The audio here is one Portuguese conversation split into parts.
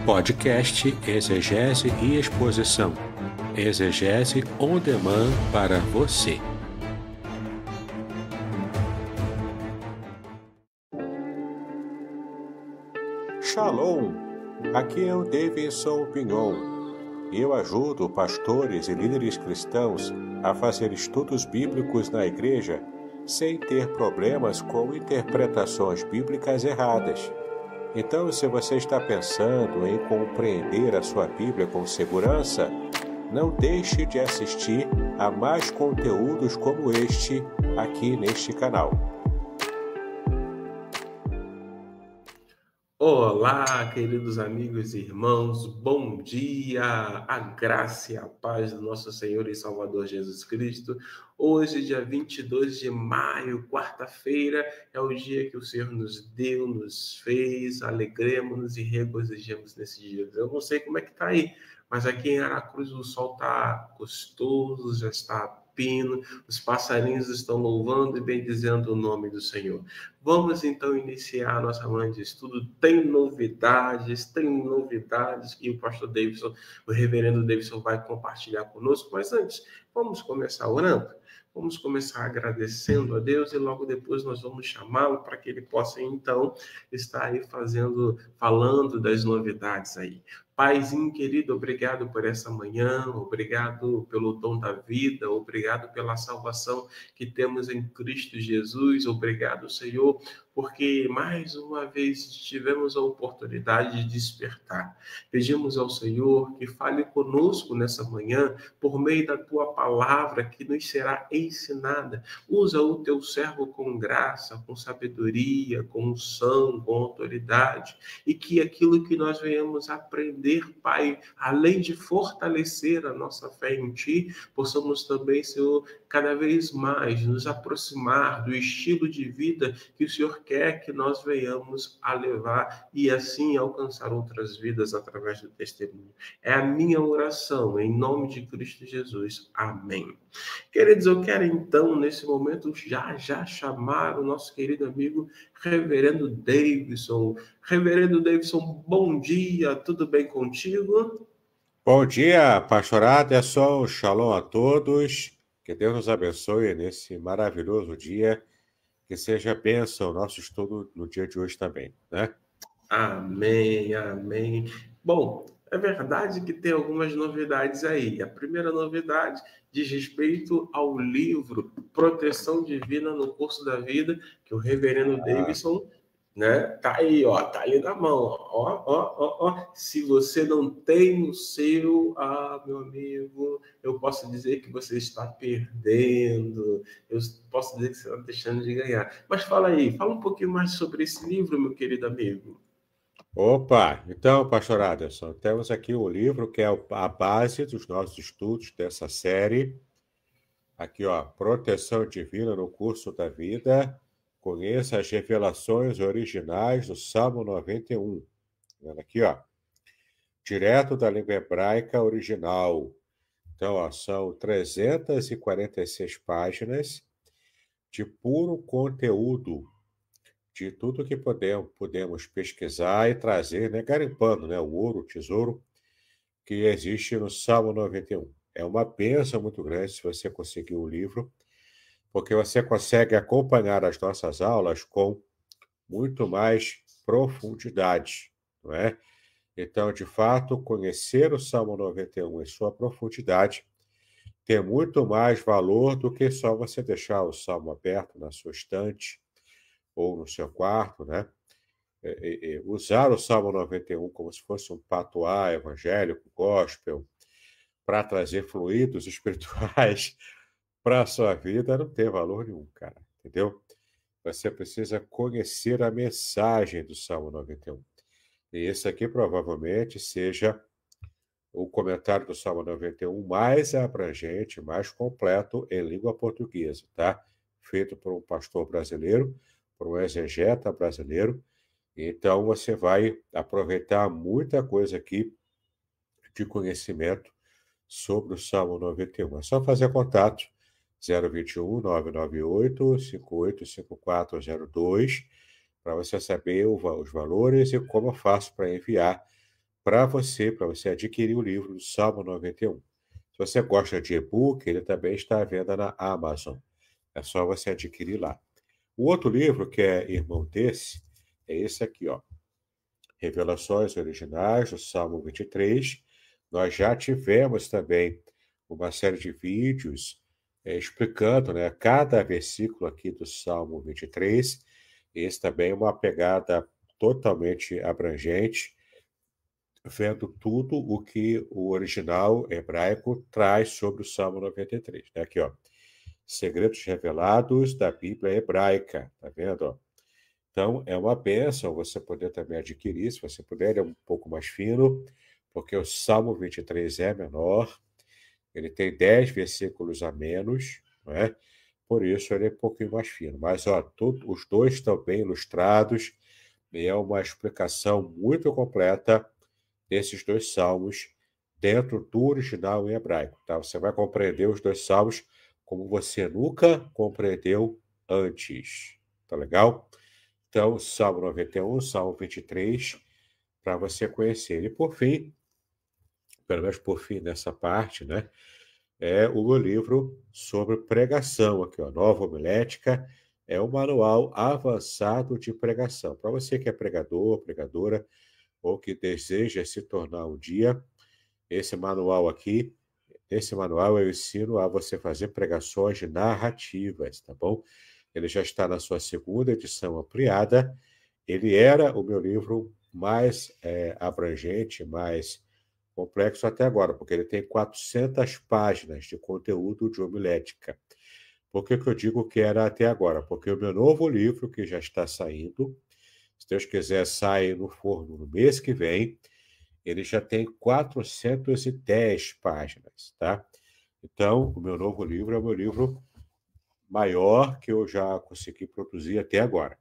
Podcast Exegese e Exposição. Exegese on demand para você. Shalom! Aqui é o Davidson Pignon. Eu ajudo pastores e líderes cristãos a fazer estudos bíblicos na igreja sem ter problemas com interpretações bíblicas erradas. Então, se você está pensando em compreender a sua Bíblia com segurança, não deixe de assistir a mais conteúdos como este aqui neste canal. Olá, queridos amigos e irmãos, bom dia, a graça e a paz do nosso Senhor e Salvador Jesus Cristo. Hoje, dia 22 de maio, quarta-feira, é o dia que o Senhor nos deu, nos fez, alegremos-nos e regozijemos nesse dia. Eu não sei como é que tá aí, mas aqui em Aracruz o sol tá gostoso, já está pino, os passarinhos estão louvando e bendizendo o nome do Senhor. Vamos então iniciar a nossa manhã de estudo. Tem novidades que o pastor Davidson, o reverendo Davidson vai compartilhar conosco, mas antes, vamos começar orando. Vamos começar agradecendo a Deus e logo depois nós vamos chamá-lo para que ele possa então estar aí falando das novidades aí. Paizinho querido, obrigado por essa manhã, obrigado pelo dom da vida, obrigado pela salvação que temos em Cristo Jesus, obrigado, Senhor, porque mais uma vez tivemos a oportunidade de despertar. Pedimos ao Senhor que fale conosco nessa manhã, por meio da tua palavra que nos será ensinada. Usa o teu servo com graça, com sabedoria, com unção, com autoridade, e que aquilo que nós venhamos aprender, Pai, além de fortalecer a nossa fé em Ti, possamos também, Senhor, cada vez mais nos aproximar do estilo de vida que o Senhor quer que nós venhamos a levar e assim alcançar outras vidas através do testemunho. É a minha oração, em nome de Cristo Jesus. Amém. Queridos, eu quero então, nesse momento, já chamar o nosso querido amigo Reverendo Davidson. Reverendo Davidson, bom dia, tudo bem contigo? Bom dia, pastorado, é só shalom a todos. Que Deus nos abençoe nesse maravilhoso dia. Que seja bênção o nosso estudo no dia de hoje também, né? Amém, amém. Bom, é verdade que tem algumas novidades aí. A primeira novidade diz respeito ao livro Proteção Divina no Curso da Vida, que o reverendo Davidson, né, tá aí, ó, tá ali na mão, ó. Se você não tem o seu, meu amigo, eu posso dizer que você está perdendo, eu posso dizer que você está deixando de ganhar. Mas fala aí, fala um pouquinho mais sobre esse livro, meu querido amigo. Opa, então, pastor Aderson, temos aqui o livro que é a base dos nossos estudos dessa série. Aqui, ó, Proteção Divina no Curso da Vida. Conheça as revelações originais do Salmo 91. Vendo aqui, ó, direto da língua hebraica original. Então, ó, são 346 páginas de puro conteúdo, de tudo que podemos pesquisar e trazer, né, garimpando, né, o ouro, o tesouro que existe no Salmo 91. É uma bênção muito grande se você conseguir o livro, porque você consegue acompanhar as nossas aulas com muito mais profundidade, não é? Então, de fato, conhecer o Salmo 91 em sua profundidade tem muito mais valor do que só você deixar o Salmo aberto na sua estante ou no seu quarto, né? Usar o Salmo 91 como se fosse um patuá evangélico, gospel, para trazer fluidos espirituais para a sua vida não tem valor nenhum, cara, entendeu? Você precisa conhecer a mensagem do Salmo 91. E esse aqui provavelmente seja o comentário do Salmo 91 mais abrangente, mais completo em língua portuguesa, tá? Feito por um pastor brasileiro, por um exegeta brasileiro. Então, você vai aproveitar muita coisa aqui de conhecimento sobre o Salmo 91. É só fazer contato 021 998 585402 para você saber os valores e como eu faço para enviar para você adquirir o livro do Salmo 91. Se você gosta de e-book, ele também está à venda na Amazon. É só você adquirir lá. O outro livro, que é irmão desse, é esse aqui, ó. Revelações Originais, do Salmo 23. Nós já tivemos também uma série de vídeos explicando, né, cada versículo aqui do Salmo 23. Esse também é uma pegada totalmente abrangente, vendo tudo o que o original hebraico traz sobre o Salmo 93. Né? Aqui, ó. Segredos revelados da Bíblia hebraica. Tá vendo? Ó? Então, é uma bênção você poder também adquirir, se você puder, ele é um pouco mais fino, porque o Salmo 23 é menor, ele tem 10 versículos a menos, não é? Por isso ele é um pouquinho mais fino. Mas, ó, os dois estão bem ilustrados, e é uma explicação muito completa desses dois salmos dentro do original em hebraico, tá? Você vai compreender os dois salmos como você nunca compreendeu antes. Tá legal? Então, Salmo 91, Salmo 23, para você conhecer. E por fim, pelo menos por fim nessa parte, né? É o meu livro sobre pregação aqui, ó, Nova Homilética, é um manual avançado de pregação. Para você que é pregador, pregadora, ou que deseja se tornar um dia, esse manual eu ensino a você fazer pregações narrativas, tá bom? Ele já está na sua segunda edição ampliada. Ele era o meu livro mais abrangente, mais complexo até agora, porque ele tem 400 páginas de conteúdo de homilética. Por que eu digo que era até agora? Porque o meu novo livro, que já está saindo, se Deus quiser, sai no forno no mês que vem, ele já tem 410 páginas, tá? Então, o meu novo livro é o meu livro maior que eu já consegui produzir até agora.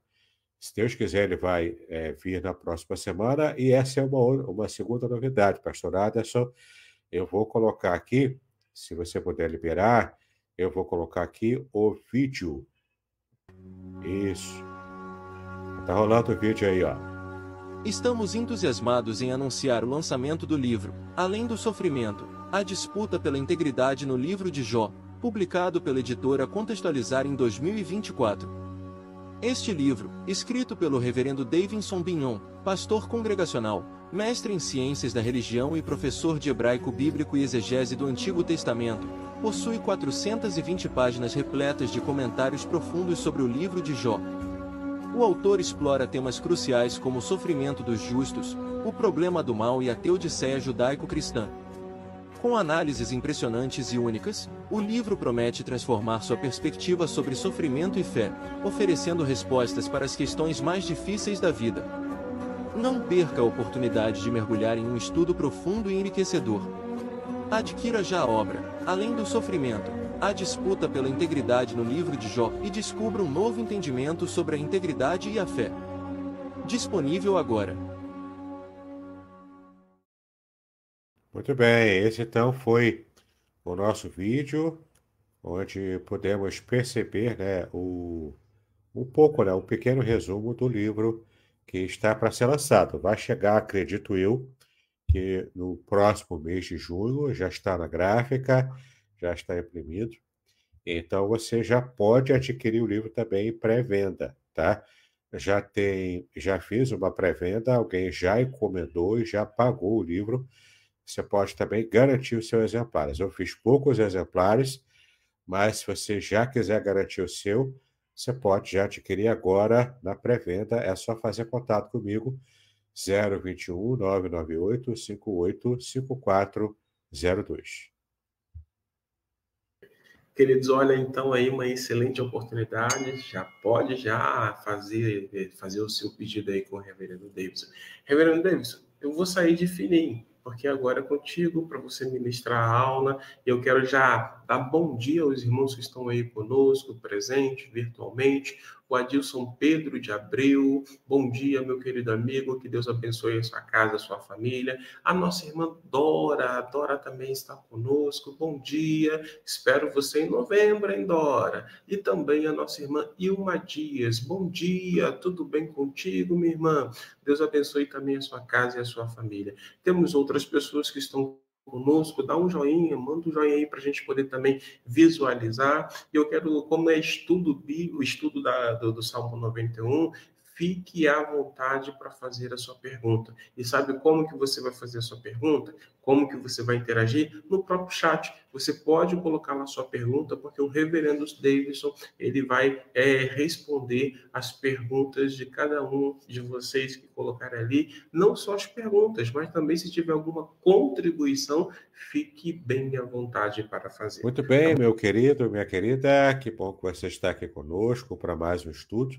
Se Deus quiser, ele vai vir na próxima semana, e essa é uma segunda novidade, pastor Aderson. Eu vou colocar aqui, se você puder liberar, eu vou colocar aqui o vídeo. Isso. Tá rolando o vídeo aí, ó. Estamos entusiasmados em anunciar o lançamento do livro, Além do Sofrimento, a disputa pela integridade no livro de Jó, publicado pela editora Contextualizar em 2024. Este livro, escrito pelo reverendo Davidson Bignon, pastor congregacional, mestre em ciências da religião e professor de hebraico bíblico e exegese do Antigo Testamento, possui 420 páginas repletas de comentários profundos sobre o livro de Jó. O autor explora temas cruciais como o sofrimento dos justos, o problema do mal e a teodiceia judaico-cristã. Com análises impressionantes e únicas, o livro promete transformar sua perspectiva sobre sofrimento e fé, oferecendo respostas para as questões mais difíceis da vida. Não perca a oportunidade de mergulhar em um estudo profundo e enriquecedor. Adquira já a obra, Além do Sofrimento, a disputa pela integridade no livro de Jó, e descubra um novo entendimento sobre a integridade e a fé. Disponível agora. Muito bem, esse então foi o nosso vídeo, onde pudemos perceber, né, um pouco, né, um pequeno resumo do livro que está para ser lançado. Vai chegar, acredito eu, que no próximo mês de junho já está na gráfica, já está imprimido. Então você já pode adquirir o livro também em pré-venda, tá? Já fiz uma pré-venda, alguém já encomendou e já pagou o livro. Você pode também garantir os seus exemplares. Eu fiz poucos exemplares, mas se você já quiser garantir o seu, você pode já adquirir agora na pré-venda. É só fazer contato comigo, 021 998 58 5402. Queridos, olha, então aí uma excelente oportunidade, já pode fazer o seu pedido aí com o reverendo Davidson. Reverendo Davidson, eu vou sair de fininho, porque agora é contigo para você ministrar a aula. Eu quero já dar bom dia aos irmãos que estão aí conosco, presentes, virtualmente. o Adilson Pedro de Abreu, bom dia, meu querido amigo, que Deus abençoe a sua casa, a sua família. A nossa irmã Dora, a Dora também está conosco, bom dia, espero você em novembro, hein, Dora? E também a nossa irmã Ilma Dias, bom dia, tudo bem contigo, minha irmã? Deus abençoe também a sua casa e a sua família. Temos outras pessoas que estão conosco, dá um joinha, manda um joinha aí para a gente poder também visualizar. E eu quero, como é estudo bíblico, o estudo do Salmo 91, fique à vontade para fazer a sua pergunta. E sabe como que você vai fazer a sua pergunta? Como que você vai interagir? No próprio chat. Você pode colocar lá a sua pergunta, porque o reverendo Davidson, ele vai responder as perguntas de cada um de vocês que colocarem ali. Não só as perguntas, mas também se tiver alguma contribuição, fique bem à vontade para fazer. Muito bem, meu querido, minha querida, que bom que você está aqui conosco para mais um estudo.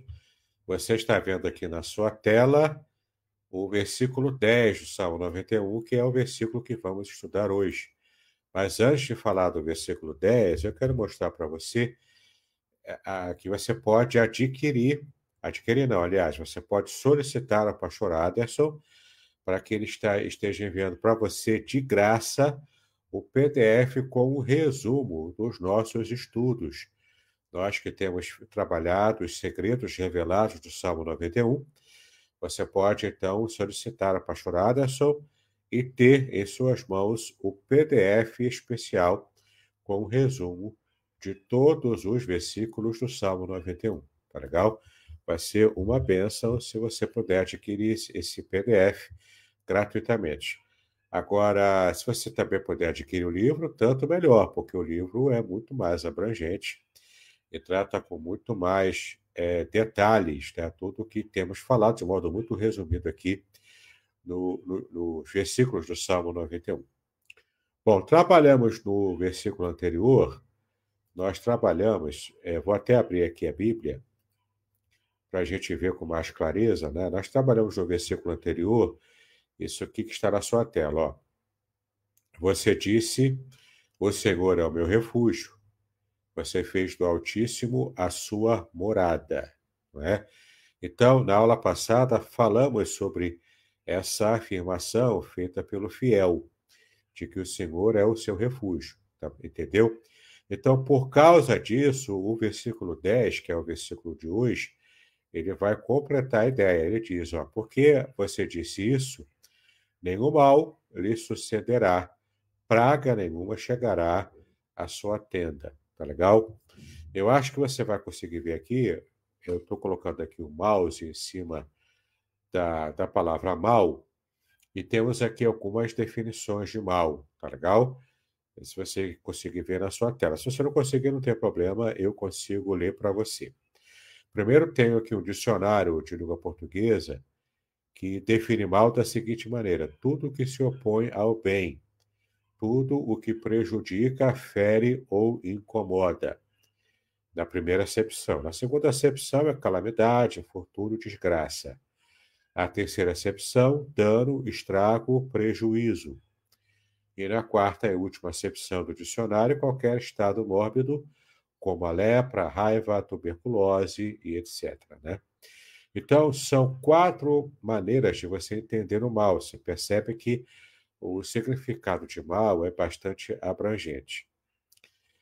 Você está vendo aqui na sua tela o versículo 10 do Salmo 91, que é o versículo que vamos estudar hoje. Mas antes de falar do versículo 10, eu quero mostrar para você que você pode adquirir não, aliás, você pode solicitar ao pastor Aderson para que ele esteja enviando para você de graça o PDF com o resumo dos nossos estudos. Nós que temos trabalhado os segredos revelados do Salmo 91, você pode, então, solicitar ao pastor Aderson e ter em suas mãos o PDF especial com o resumo de todos os versículos do Salmo 91. Tá legal? Vai ser uma bênção se você puder adquirir esse PDF gratuitamente. Agora, se você também puder adquirir o livro, tanto melhor, porque o livro é muito mais abrangente e trata com muito mais detalhes, né? Tudo o que temos falado de modo muito resumido aqui nos versículos do Salmo 91. Bom, trabalhamos no versículo anterior, nós trabalhamos, vou até abrir aqui a Bíblia, para a gente ver com mais clareza, né? Nós trabalhamos no versículo anterior, isso aqui que está na sua tela, ó. Você disse, o Senhor é o meu refúgio, você fez do Altíssimo a sua morada, não é? Então, na aula passada, falamos sobre essa afirmação feita pelo fiel, de que o Senhor é o seu refúgio, tá? Entendeu? Então, por causa disso, o versículo 10, que é o versículo de hoje, ele vai completar a ideia. Ele diz, ó, porque você disse isso, nenhum mal lhe sucederá, praga nenhuma chegará à sua tenda. Tá legal? Eu acho que você vai conseguir ver aqui, eu estou colocando aqui o mouse em cima da palavra mal, e temos aqui algumas definições de mal, tá legal? Se você conseguir ver na sua tela. Se você não conseguir, não tem problema, eu consigo ler para você. Primeiro, tenho aqui um dicionário de língua portuguesa que define mal da seguinte maneira: tudo que se opõe ao bem, tudo o que prejudica, fere ou incomoda. Na primeira acepção. Na segunda acepção é calamidade, infortúnio, desgraça. A terceira acepção, dano, estrago, prejuízo. E na quarta e última acepção do dicionário, qualquer estado mórbido, como a lepra, a raiva, a tuberculose e etc. Né? Então, são 4 maneiras de você entender o mal. Você percebe que o significado de mal é bastante abrangente.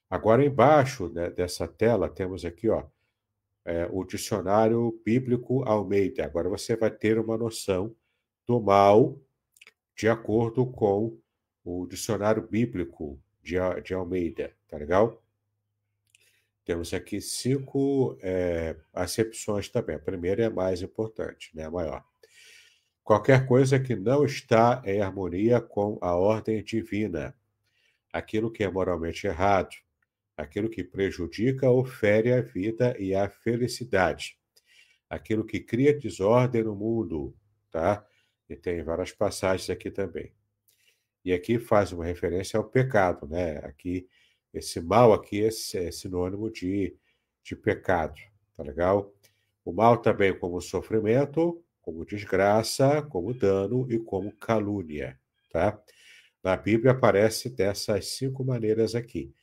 Agora, embaixo, né, dessa tela, temos aqui, ó, o dicionário bíblico Almeida. Agora você vai ter uma noção do mal de acordo com o dicionário bíblico de Almeida. Tá legal? Temos aqui 5 acepções também. A primeira é a mais importante, né, a maior. Qualquer coisa que não está em harmonia com a ordem divina, aquilo que é moralmente errado, aquilo que prejudica ou fere a vida e a felicidade, aquilo que cria desordem no mundo, tá? E tem várias passagens aqui também. E aqui faz uma referência ao pecado, né? Aqui, esse mal aqui é sinônimo de pecado, tá legal? O mal também como sofrimento, como desgraça, como dano e como calúnia, tá? Na Bíblia aparece dessas 5 maneiras aqui,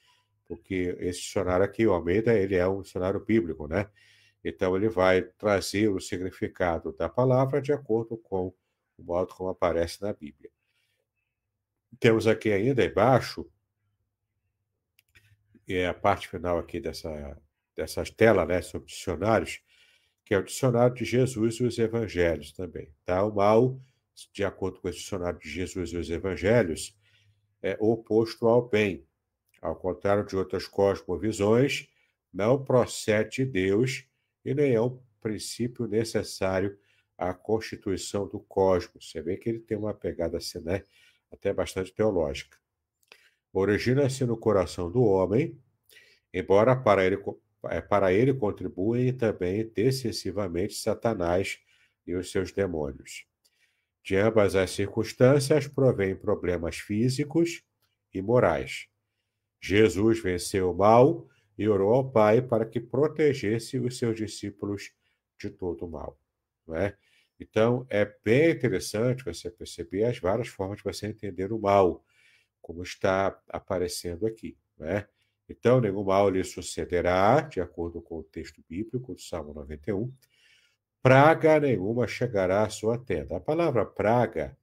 porque esse dicionário aqui, o Almeida, ele é um dicionário bíblico, né? Então, ele vai trazer o significado da palavra de acordo com o modo como aparece na Bíblia. Temos aqui ainda embaixo, a parte final aqui dessas telas, né, sobre dicionários, que é o dicionário de Jesus e os evangelhos também. Tá? O mal, de acordo com o dicionário de Jesus e os evangelhos, é oposto ao bem. Ao contrário de outras cosmovisões, não procede de Deus e nem é um princípio necessário à constituição do cosmos. Você vê que ele tem uma pegada assim, né, até bastante teológica. Origina-se no coração do homem, embora para ele contribuem também decisivamente Satanás e os seus demônios. De ambas as circunstâncias provém problemas físicos e morais. Jesus venceu o mal e orou ao Pai para que protegesse os seus discípulos de todo o mal. Não é? Então, é bem interessante você perceber as várias formas de você entender o mal, como está aparecendo aqui. Não é? Então, nenhum mal lhe sucederá, de acordo com o texto bíblico do Salmo 91. Praga nenhuma chegará à sua tenda. A palavra praga,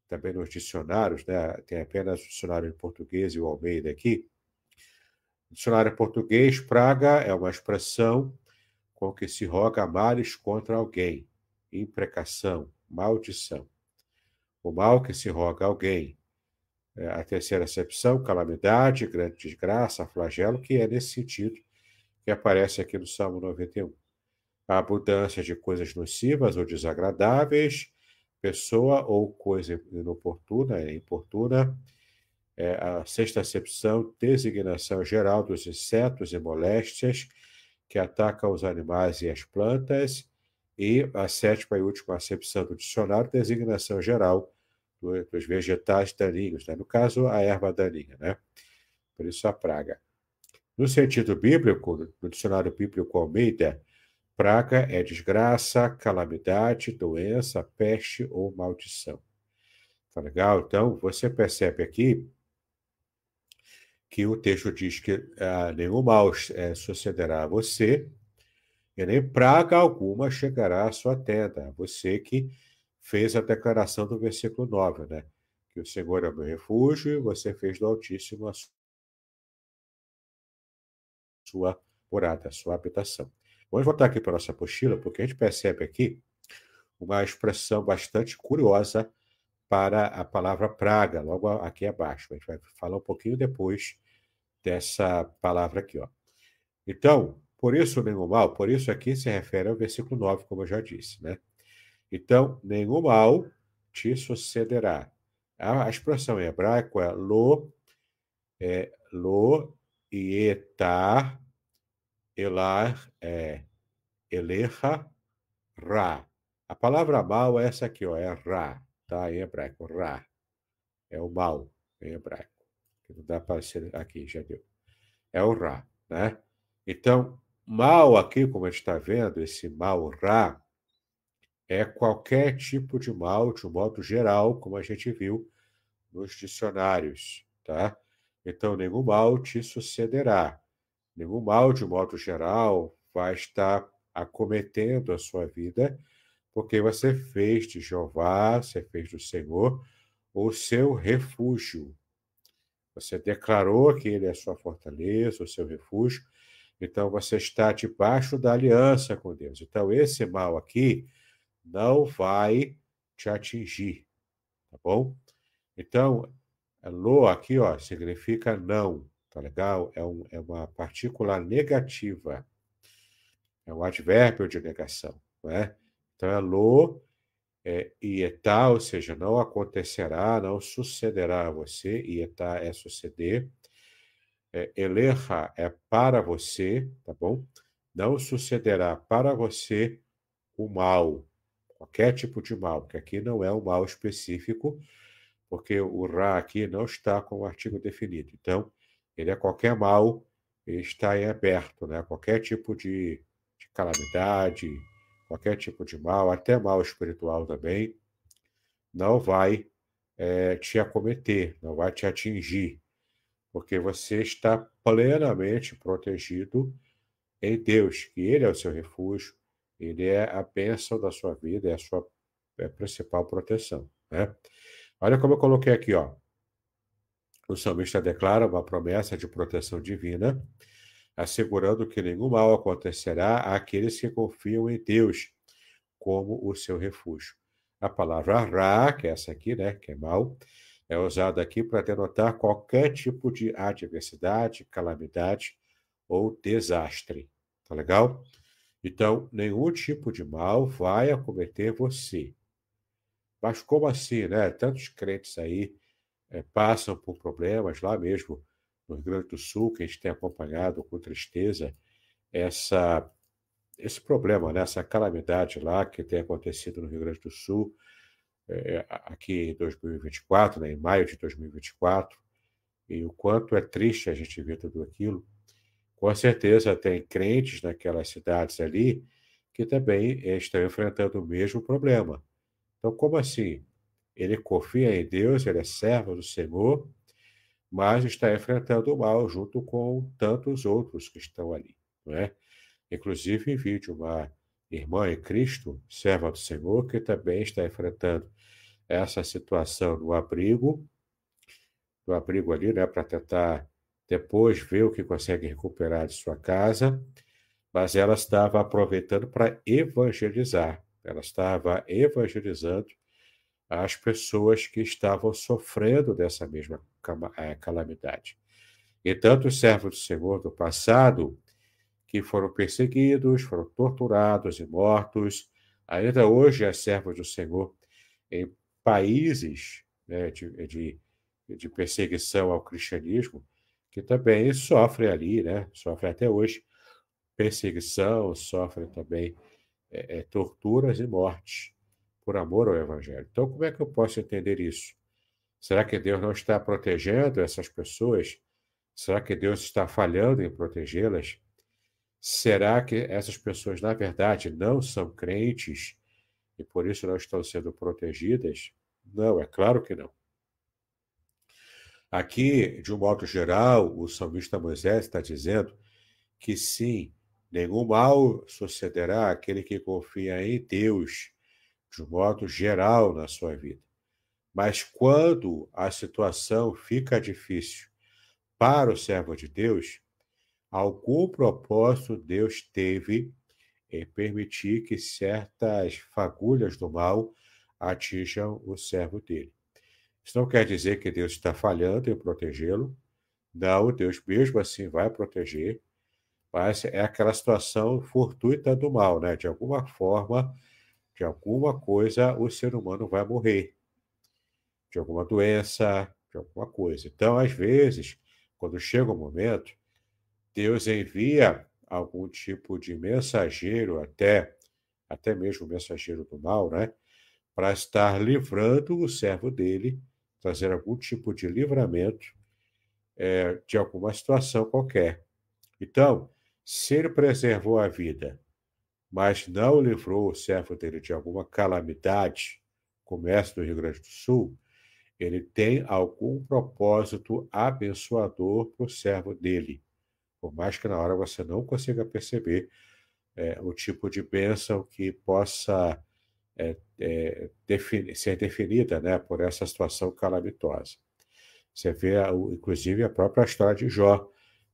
também nos dicionários, né, tem apenas o dicionário em português e o Almeida aqui. No dicionário português, praga é uma expressão com que se roga males contra alguém, imprecação, maldição. O mal que se roga a alguém. A terceira acepção, calamidade, grande desgraça, flagelo, que é nesse sentido que aparece aqui no Salmo 91. A abundância de coisas nocivas ou desagradáveis, pessoa ou coisa inoportuna, importuna. A sexta acepção, designação geral dos insetos e moléstias que atacam os animais e as plantas. E a sétima e última acepção do dicionário, designação geral dos vegetais daninhos, né? No caso, a erva daninha, né? Por isso a praga. No sentido bíblico, no dicionário bíblico Almeida, praga é desgraça, calamidade, doença, peste ou maldição. Tá legal? Então, você percebe aqui que o texto diz que nenhum mal sucederá a você, e nem praga alguma chegará à sua tenda. Você que fez a declaração do versículo 9, né? Que o Senhor é o meu refúgio e você fez do Altíssimo a sua morada, a sua habitação. Vamos voltar aqui para a nossa apostila, porque a gente percebe aqui uma expressão bastante curiosa para a palavra praga, logo aqui abaixo. A gente vai falar um pouquinho depois dessa palavra aqui, ó. Então, por isso nenhum mal, por isso aqui se refere ao versículo 9, como eu já disse, né? Então, nenhum mal te sucederá. A expressão em hebraico é lo, ietar, elar, elecha, ra. A palavra mal é essa aqui, ó, é ra, tá? Em hebraico, ra. É o mal em hebraico. Não dá para ser aqui, já deu. É o ra, né? Então, mal aqui, como a gente está vendo, esse mal ra, é qualquer tipo de mal, de um modo geral, como a gente viu nos dicionários, tá? Então, nenhum mal te sucederá. Nenhum mal, de um modo geral, vai estar acometendo a sua vida, porque você fez de Jeová, você fez do Senhor o seu refúgio. Você declarou que ele é a sua fortaleza, o seu refúgio, então você está debaixo da aliança com Deus. Então, esse mal aqui não vai te atingir, tá bom? Então, lo aqui, ó, significa não, tá legal? É uma partícula negativa, é um advérbio de negação, não é? Então, é lo, ietá, ou seja, não acontecerá, não sucederá a você, ietá é suceder, eleja é para você, tá bom? Não sucederá para você o mal, qualquer tipo de mal, que aqui não é um mal específico, porque o ra aqui não está com o artigo definido. Então, ele é qualquer mal, ele está em aberto, né? Qualquer tipo de calamidade, qualquer tipo de mal, até mal espiritual também, não vai te acometer, não vai te atingir, porque você está plenamente protegido em Deus, que Ele é o seu refúgio, Ele é a bênção da sua vida, é a sua principal proteção, né? Olha como eu coloquei aqui, ó. O salmista declara uma promessa de proteção divina, assegurando que nenhum mal acontecerá àqueles que confiam em Deus como o seu refúgio. A palavra ra, que é essa aqui, né, que é mal, é usada aqui para denotar qualquer tipo de adversidade, calamidade ou desastre. Tá legal? Então, nenhum tipo de mal vai acometer você. Mas como assim, né? Tantos crentes aí passam por problemas lá mesmo no Rio Grande do Sul, que a gente tem acompanhado com tristeza essa, esse problema, né? Essa calamidade lá que tem acontecido no Rio Grande do Sul, aqui em 2024, né? Em maio de 2024, e o quanto é triste a gente ver tudo aquilo. Com certeza tem crentes naquelas cidades ali que também estão enfrentando o mesmo problema. Então, como assim? Ele confia em Deus, ele é servo do Senhor, mas está enfrentando o mal junto com tantos outros que estão ali, não é? Inclusive, vi de uma irmã em Cristo, serva do Senhor, que também está enfrentando essa situação no abrigo ali, né, para tentar depois ver o que consegue recuperar de sua casa, mas ela estava aproveitando para evangelizar. Ela estava evangelizando as pessoas que estavam sofrendo dessa mesma calamidade. E tanto os servos do Senhor do passado, que foram perseguidos, foram torturados e mortos, ainda hoje é servos do Senhor em países, né, de perseguição ao cristianismo, que também sofrem ali, né, sofrem até hoje perseguição, sofrem também torturas e mortes por amor ao Evangelho. Então, como é que eu posso entender isso? Será que Deus não está protegendo essas pessoas? Será que Deus está falhando em protegê-las? Será que essas pessoas, na verdade, não são crentes e por isso não estão sendo protegidas? Não, é claro que não. Aqui, de um modo geral, o salmista Moisés está dizendo que sim, nenhum mal sucederá àquele que confia em Deus, de um modo geral na sua vida. Mas quando a situação fica difícil para o servo de Deus, algum propósito Deus teve em permitir que certas fagulhas do mal atinjam o servo dele. Isso não quer dizer que Deus está falhando em protegê-lo. Não, Deus mesmo assim vai proteger, mas é aquela situação fortuita do mal, né? De alguma forma, de alguma coisa, o ser humano vai morrer, de alguma doença, de alguma coisa. Então, às vezes, quando chega o momento, Deus envia algum tipo de mensageiro, até mesmo mensageiro do mal, né? Para estar livrando o servo dele, trazer algum tipo de livramento de alguma situação qualquer. Então, se ele preservou a vida, mas não livrou o servo dele de alguma calamidade, como essa do Rio Grande do Sul, ele tem algum propósito abençoador para o servo dele. Por mais que na hora você não consiga perceber o tipo de bênção que possa ser definida, né, por essa situação calamitosa. Você vê, inclusive, a própria história de Jó.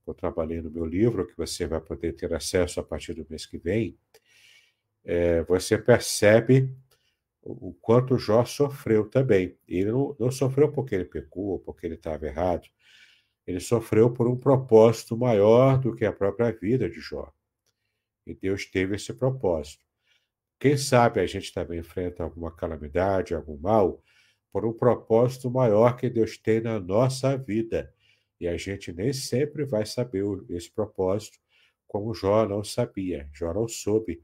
Eu trabalhei no meu livro, que você vai poder ter acesso a partir do mês que vem. Você percebe o quanto Jó sofreu também. Ele não sofreu porque ele pecou, porque ele estava errado. Ele sofreu por um propósito maior do que a própria vida de Jó. E Deus teve esse propósito. Quem sabe a gente também enfrenta alguma calamidade, algum mal, por um propósito maior que Deus tem na nossa vida. E a gente nem sempre vai saber esse propósito, como Jó não sabia. Jó não soube,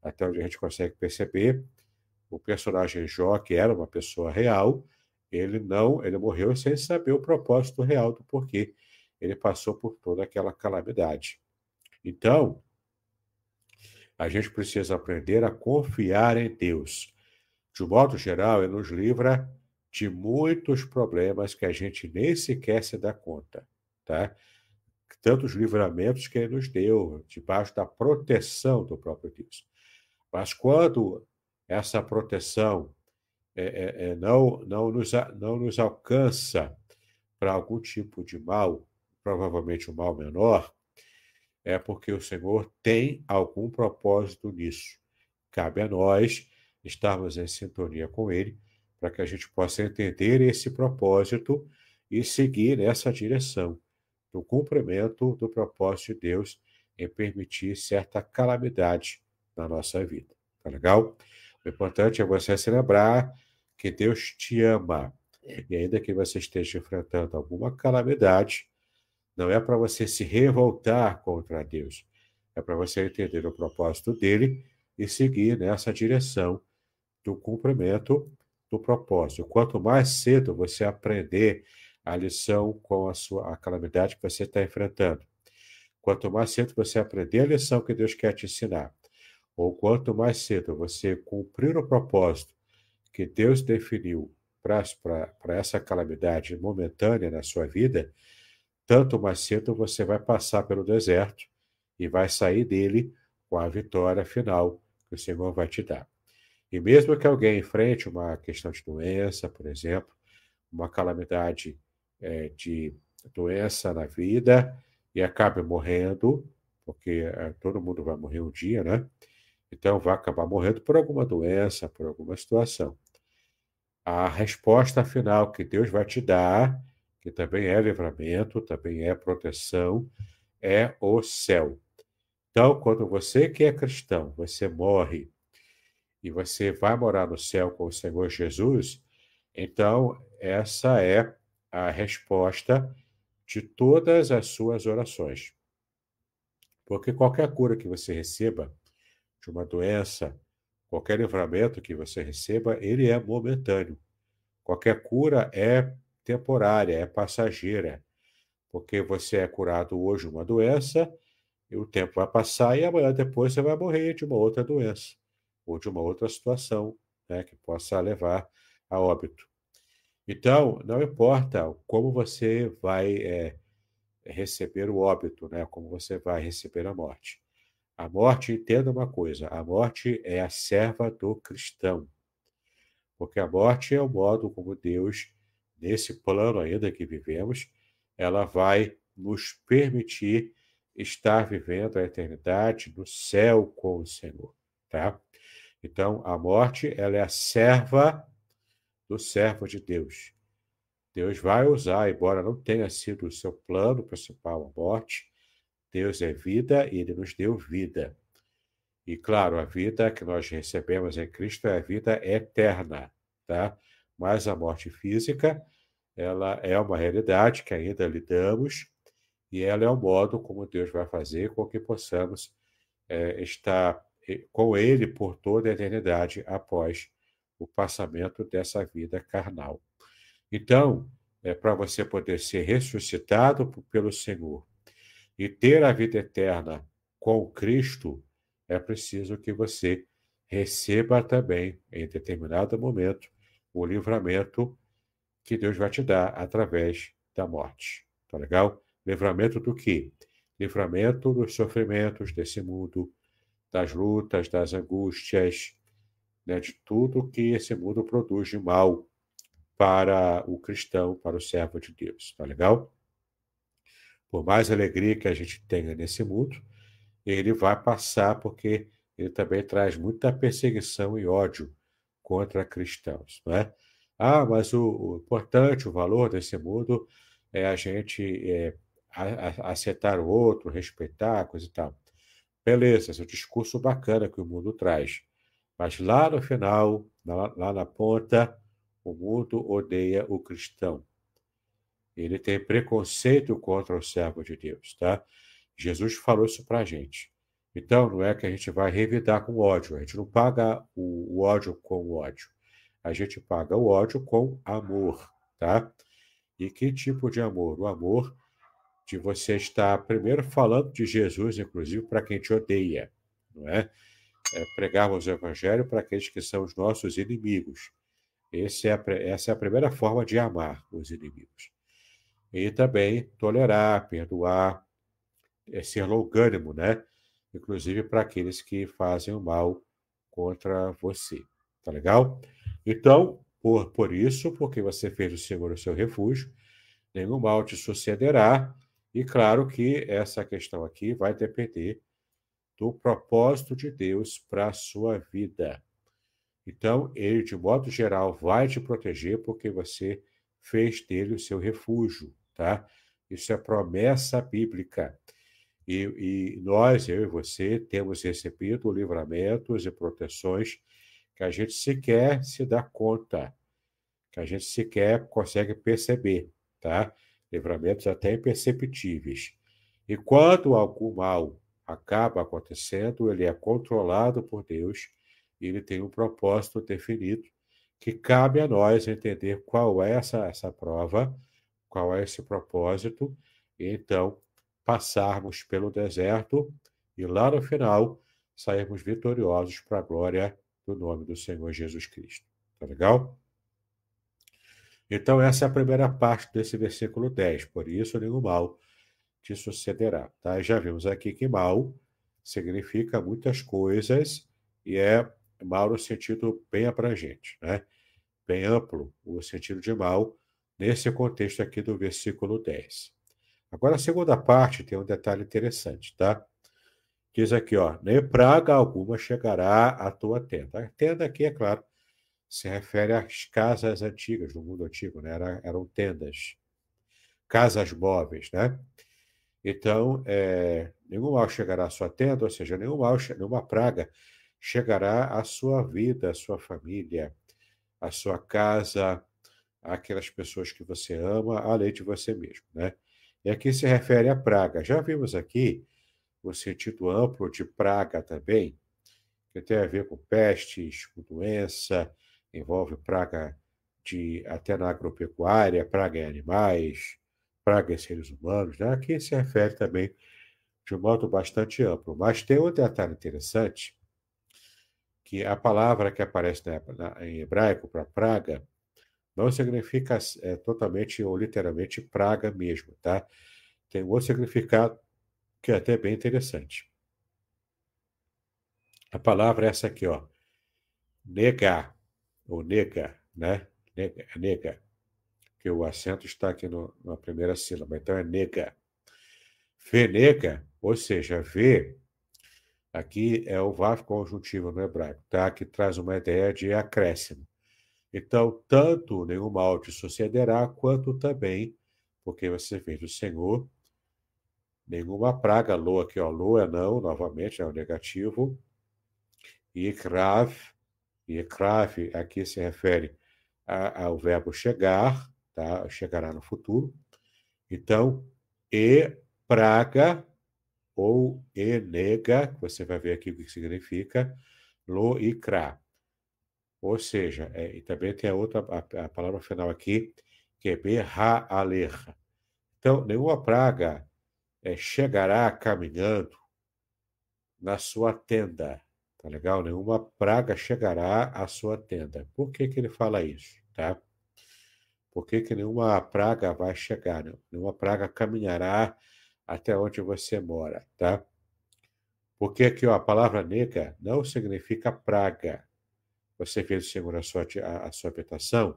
até onde a gente consegue perceber. O personagem Jó, que era uma pessoa real, ele morreu sem saber o propósito real do porquê ele passou por toda aquela calamidade. Então, a gente precisa aprender a confiar em Deus. De um modo geral, ele nos livra de muitos problemas que a gente nem sequer se dá conta, tá? tantos livramentos que ele nos deu, debaixo da proteção do próprio Deus. Mas quando essa proteção não nos alcança para algum tipo de mal, provavelmente um mal menor, é porque o Senhor tem algum propósito nisso. Cabe a nós estarmos em sintonia com Ele, para que a gente possa entender esse propósito e seguir nessa direção do cumprimento do propósito de Deus em permitir certa calamidade na nossa vida. Tá legal? O importante é você se lembrar que Deus te ama. E ainda que você esteja enfrentando alguma calamidade, não é para você se revoltar contra Deus. É para você entender o propósito dele e seguir nessa direção do cumprimento do propósito. Quanto mais cedo você aprender a lição com a calamidade que você está enfrentando, quanto mais cedo você aprender a lição que Deus quer te ensinar, ou quanto mais cedo você cumprir o propósito que Deus definiu para essa calamidade momentânea na sua vida, tanto mais cedo você vai passar pelo deserto e vai sair dele com a vitória final que o Senhor vai te dar. E mesmo que alguém enfrente uma questão de doença, por exemplo, uma calamidade de doença na vida e acabe morrendo, porque todo mundo vai morrer um dia, né? Então vai acabar morrendo por alguma doença, por alguma situação. A resposta final que Deus vai te dar, que também é livramento, também é proteção, é o céu. Então, quando você que é cristão, você morre e você vai morar no céu com o Senhor Jesus, então essa é a resposta de todas as suas orações. Porque qualquer cura que você receba de uma doença, qualquer livramento que você receba, ele é momentâneo. Qualquer cura é temporária, é passageira, porque você é curado hoje de uma doença, e o tempo vai passar e amanhã depois você vai morrer de uma outra doença, ou de uma outra situação, né, que possa levar a óbito. Então, não importa como você vai receber o óbito, né, como você vai receber a morte. A morte, entenda uma coisa, a morte é a serva do cristão. Porque a morte é o modo como Deus, nesse plano ainda que vivemos, ela vai nos permitir estar vivendo a eternidade no céu com o Senhor, tá? Então, a morte, ela é a serva do servo de Deus. Deus vai usar, embora não tenha sido o seu plano principal a morte, Deus é vida e Ele nos deu vida. E, claro, a vida que nós recebemos em Cristo é a vida eterna, tá? Mas a morte física, ela é uma realidade que ainda lidamos e ela é o modo como Deus vai fazer com que possamos estar com Ele por toda a eternidade após o passamento dessa vida carnal. Então, para você poder ser ressuscitado pelo Senhor e ter a vida eterna com Cristo, é preciso que você receba também, em determinado momento, o livramento que Deus vai te dar através da morte. Tá legal? Livramento do quê? Livramento dos sofrimentos desse mundo, das lutas, das angústias, né, de tudo que esse mundo produz de mal para o cristão, para o servo de Deus. Tá legal? Por mais alegria que a gente tenha nesse mundo, ele vai passar porque ele também traz muita perseguição e ódio contra cristãos, não é? Ah, mas o importante, o valor desse mundo é a gente aceitar o outro, respeitar, coisa e tal. Beleza, esse é um discurso bacana que o mundo traz. Mas lá no final, lá na ponta, o mundo odeia o cristão. Ele tem preconceito contra o servo de Deus, tá? Jesus falou isso para a gente. Então, não é que a gente vai revidar com ódio. A gente não paga o ódio com ódio. A gente paga o ódio com amor, tá? E que tipo de amor? O amor de você estar primeiro falando de Jesus, inclusive, para quem te odeia, não é? Pregarmos o evangelho para aqueles que são os nossos inimigos. Essa é a primeira forma de amar os inimigos. E também tolerar, perdoar, ser longânimo, né? Inclusive para aqueles que fazem o mal contra você. Tá legal? Então, por isso, porque você fez o Senhor o seu refúgio, nenhum mal te sucederá. E claro que essa questão aqui vai depender do propósito de Deus para a sua vida. Então, ele, de modo geral, vai te proteger porque você fez dele o seu refúgio, tá? Isso é promessa bíblica. E nós, eu e você, temos recebido livramentos e proteções que a gente sequer se dá conta, que a gente sequer consegue perceber, tá? Livramentos até imperceptíveis. E quando algum mal acaba acontecendo, ele é controlado por Deus e ele tem um propósito definido que cabe a nós entender qual é essa prova, qual é esse propósito, e então passarmos pelo deserto e lá no final sairmos vitoriosos para a glória do nome do Senhor Jesus Cristo. Tá legal? Então, essa é a primeira parte desse versículo 10. Por isso, nenhum mal te sucederá. Tá? Já vimos aqui que mal significa muitas coisas e é mal no sentido bem abrangente, né? Bem amplo, o sentido de mal, nesse contexto aqui do versículo 10. Agora, a segunda parte tem um detalhe interessante, tá? Diz aqui, ó, nem praga alguma chegará à tua tenda. A tenda aqui, é claro, se refere às casas antigas, no mundo antigo, né? Eram tendas, casas móveis, né? Então, nenhum mal chegará à sua tenda, ou seja, nenhuma praga chegará à sua vida, à sua família, à sua casa, àquelas pessoas que você ama, além de você mesmo, né? E aqui se refere à praga. Já vimos aqui o sentido amplo de praga também, que tem a ver com pestes, com doença, envolve praga até na agropecuária, praga em animais, praga em seres humanos, né? Aqui se refere também de um modo bastante amplo. Mas tem um detalhe interessante, que a palavra que aparece em hebraico para praga não significa totalmente ou literalmente praga mesmo, tá? Tem um outro significado que é até bem interessante. A palavra é essa aqui, ó, negar, ou nega, né? Nega, que o acento está aqui na primeira sílaba, então é nega. Venega, ou seja, V, aqui é o VAV conjuntivo no hebraico, tá? Que traz uma ideia de acréscimo. Então, tanto nenhum mal te sucederá, quanto também, porque você fez do Senhor, nenhuma praga, lo aqui, ó, lo é não, novamente, é o negativo, e krav aqui se refere ao verbo chegar, tá? Chegará no futuro. Então, e praga, ou e nega, você vai ver aqui o que significa, lo e cra. Ou seja, e também tem a palavra final aqui, que é be-ha-aler. Então, nenhuma praga chegará caminhando na sua tenda, tá legal? Nenhuma praga chegará à sua tenda. Por que que ele fala isso, tá? Por que que nenhuma praga vai chegar? Nenhuma praga caminhará até onde você mora, tá? Porque aqui, ó, a palavra nega não significa praga. Você fez o Senhor a sua habitação,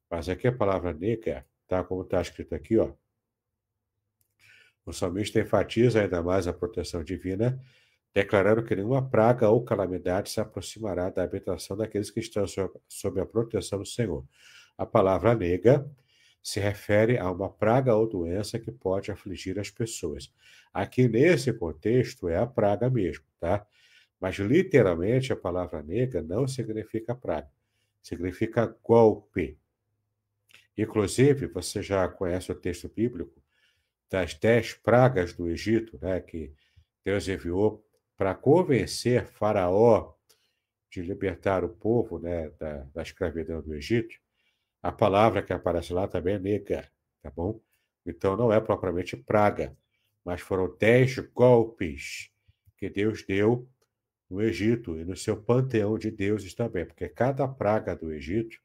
mas aqui a palavra nega, tá? Como está escrito aqui, ó. O salmista enfatiza ainda mais a proteção divina, declarando que nenhuma praga ou calamidade se aproximará da habitação daqueles que estão sob a proteção do Senhor. A palavra nega se refere a uma praga ou doença que pode afligir as pessoas. Aqui, nesse contexto, é a praga mesmo, tá? Mas, literalmente, a palavra nega não significa praga, significa golpe. Inclusive, você já conhece o texto bíblico das 10 pragas do Egito, né, que Deus enviou para convencer Faraó de libertar o povo, né, da escravidão do Egito. A palavra que aparece lá também é nega, tá bom? Então não é propriamente praga, mas foram 10 golpes que Deus deu no Egito e no seu panteão de deuses também, porque cada praga do Egito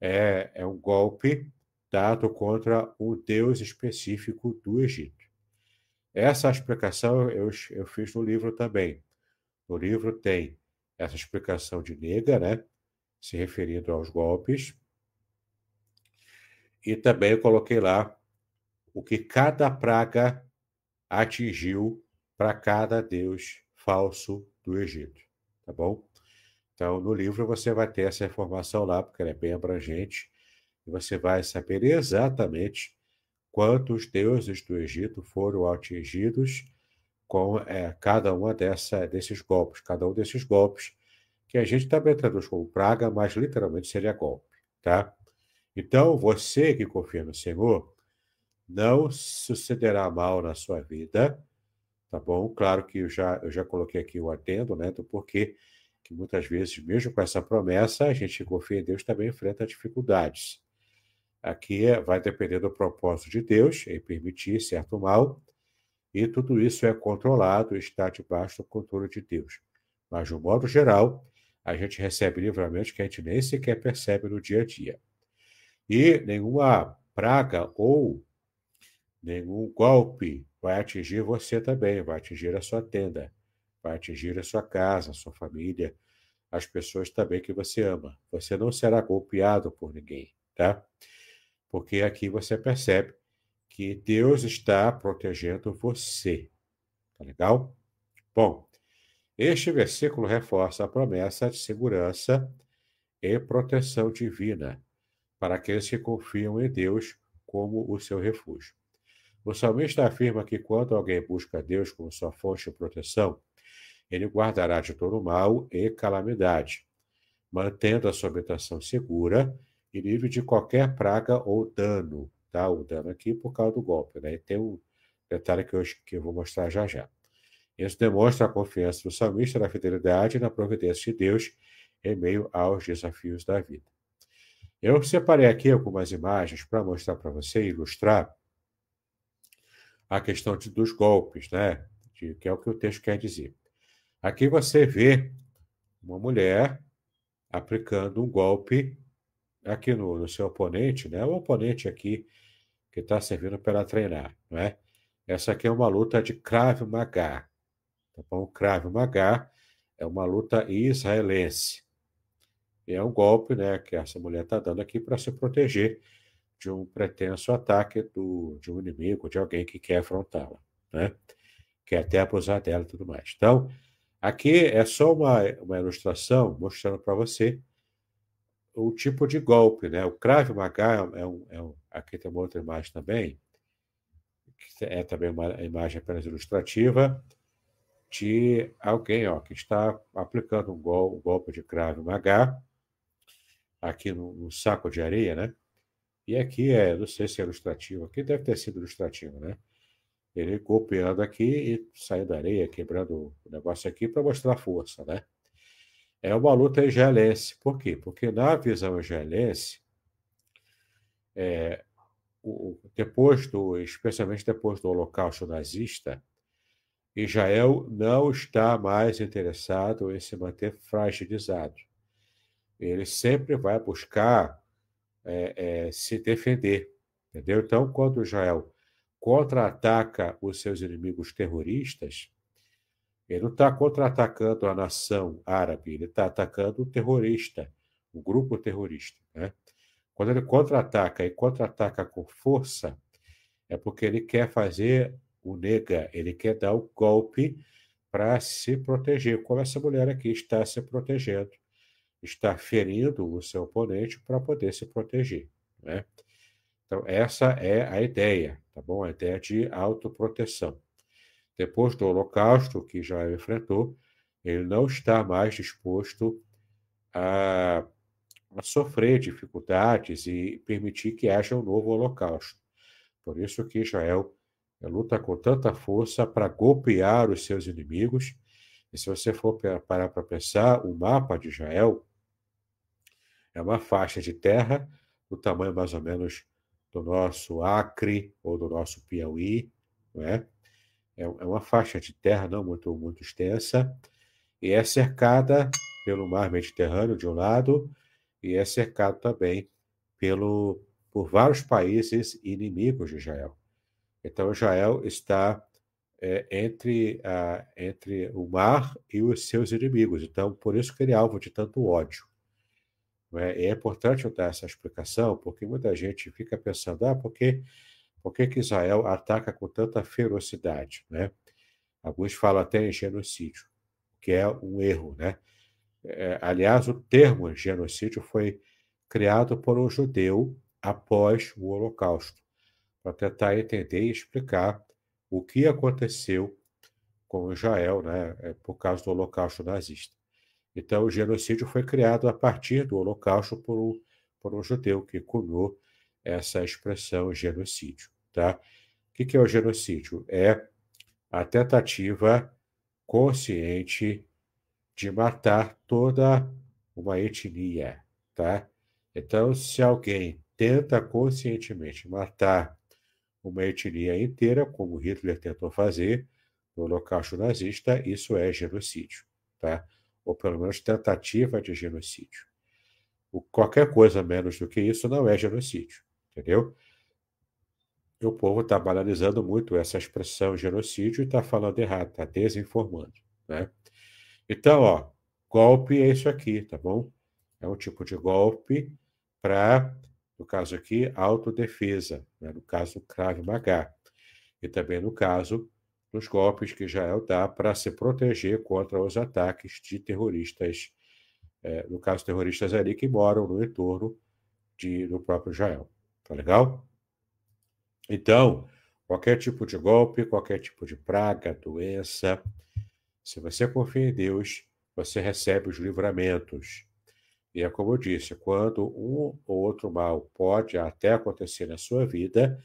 é um golpe dado contra um deus específico do Egito. Essa explicação eu fiz no livro também. No livro tem essa explicação de nega, né? Se referindo aos golpes. E também eu coloquei lá o que cada praga atingiu para cada deus falso do Egito, tá bom? Então, no livro você vai ter essa informação lá, porque ela é bem abrangente, e você vai saber exatamente quantos deuses do Egito foram atingidos com cada uma desses golpes, cada um desses golpes, que a gente também traduz como praga, mas literalmente seria golpe, tá? Então, você que confia no Senhor, não sucederá mal na sua vida, tá bom? Claro que eu já coloquei aqui o adendo, né, do porquê que muitas vezes, mesmo com essa promessa, a gente confia em Deus também enfrenta dificuldades. Aqui vai depender do propósito de Deus em permitir certo mal, e tudo isso é controlado, está debaixo do controle de Deus. Mas, de um modo geral, a gente recebe livramentos que a gente nem sequer percebe no dia a dia. E nenhuma praga ou nenhum golpe vai atingir você também, vai atingir a sua tenda, vai atingir a sua casa, a sua família, as pessoas também que você ama. Você não será golpeado por ninguém, tá? Porque aqui você percebe que Deus está protegendo você. Tá legal? Bom, este versículo reforça a promessa de segurança e proteção divina para aqueles que confiam em Deus como o seu refúgio. O salmista afirma que quando alguém busca Deus como sua fonte de proteção, ele guardará de todo mal e calamidade, mantendo a sua habitação segura e livre de qualquer praga ou dano. Tá? O dano aqui por causa do golpe, né? E tem um detalhe que eu vou mostrar já já. Isso demonstra a confiança do salmista na fidelidade e na providência de Deus em meio aos desafios da vida. Eu separei aqui algumas imagens para mostrar para você e ilustrar a questão dos golpes, né? Que é o que o texto quer dizer. Aqui você vê uma mulher aplicando um golpe aqui no seu oponente, né? O oponente aqui que está servindo para ela treinar, não é? Essa aqui é uma luta de Krav Maga, tá bom? Krav Maga é uma luta israelense. E é um golpe, né, que essa mulher está dando aqui para se proteger de um pretenso ataque de um inimigo, de alguém que quer afrontá-la, né? Quer até abusar dela e tudo mais. Então, aqui é só uma ilustração mostrando para você o tipo de golpe, né? O Krav Maga aqui tem uma outra imagem também, que é também uma imagem apenas ilustrativa de alguém, ó, que está aplicando um golpe de Krav Maga aqui no saco de areia, né? E aqui não sei se é ilustrativo, aqui deve ter sido ilustrativo, né? Ele golpeando aqui e saindo da areia, quebrando o negócio aqui para mostrar força, né? É uma luta israelense. Por quê? Porque na visão israelense, especialmente depois do Holocausto nazista, Israel não está mais interessado em se manter fragilizado. Ele sempre vai buscar se defender, entendeu? Então, quando Israel contra-ataca os seus inimigos terroristas, ele não está contra-atacando a nação árabe, ele está atacando o terrorista, o grupo terrorista, né? Quando ele contra-ataca e contra-ataca com força, é porque ele quer fazer o nega, ele quer dar o golpe para se proteger, como essa mulher aqui está se protegendo, está ferindo o seu oponente para poder se proteger, né? Então, essa é a ideia, tá bom? A ideia de autoproteção. Depois do Holocausto, que Israel enfrentou, ele não está mais disposto a sofrer dificuldades e permitir que haja um novo Holocausto. Por isso que Israel luta com tanta força para golpear os seus inimigos. E se você for parar para pensar, o mapa de Israel é uma faixa de terra do tamanho mais ou menos do nosso Acre ou do nosso Piauí, não é? É uma faixa de terra não muito extensa e é cercada pelo mar Mediterrâneo de um lado e é cercado também por vários países inimigos de Israel. Então, Israel está entre o mar e os seus inimigos. Então, por isso que ele é alvo de tanto ódio. Não é? E é importante eu dar essa explicação, porque muita gente fica pensando, por que que Israel ataca com tanta ferocidade, né? Alguns falam até em genocídio, que é um erro, né? Aliás, o termo genocídio foi criado por um judeu após o Holocausto, para tentar entender e explicar o que aconteceu com Israel, né, por causa do Holocausto nazista. Então, o genocídio foi criado a partir do Holocausto por um judeu que cunhou essa expressão genocídio, tá? O que é o genocídio? É a tentativa consciente de matar toda uma etnia, tá? Então, se alguém tenta conscientemente matar uma etnia inteira, como Hitler tentou fazer no Holocausto nazista, isso é genocídio, tá? Ou pelo menos tentativa de genocídio. Qualquer coisa menos do que isso não é genocídio, entendeu? E o povo está banalizando muito essa expressão genocídio e está falando errado, está desinformando, né? Então, ó, golpe é isso aqui, tá bom? É um tipo de golpe para, no caso aqui, autodefesa, né? No caso, Krav Maga. E também no caso dos golpes que Israel dá para se proteger contra os ataques de terroristas, no caso, terroristas ali que moram no entorno do próprio Israel. Tá legal? Então, qualquer tipo de golpe, qualquer tipo de praga, doença, se você confia em Deus, você recebe os livramentos. E é como eu disse, quando um ou outro mal pode até acontecer na sua vida,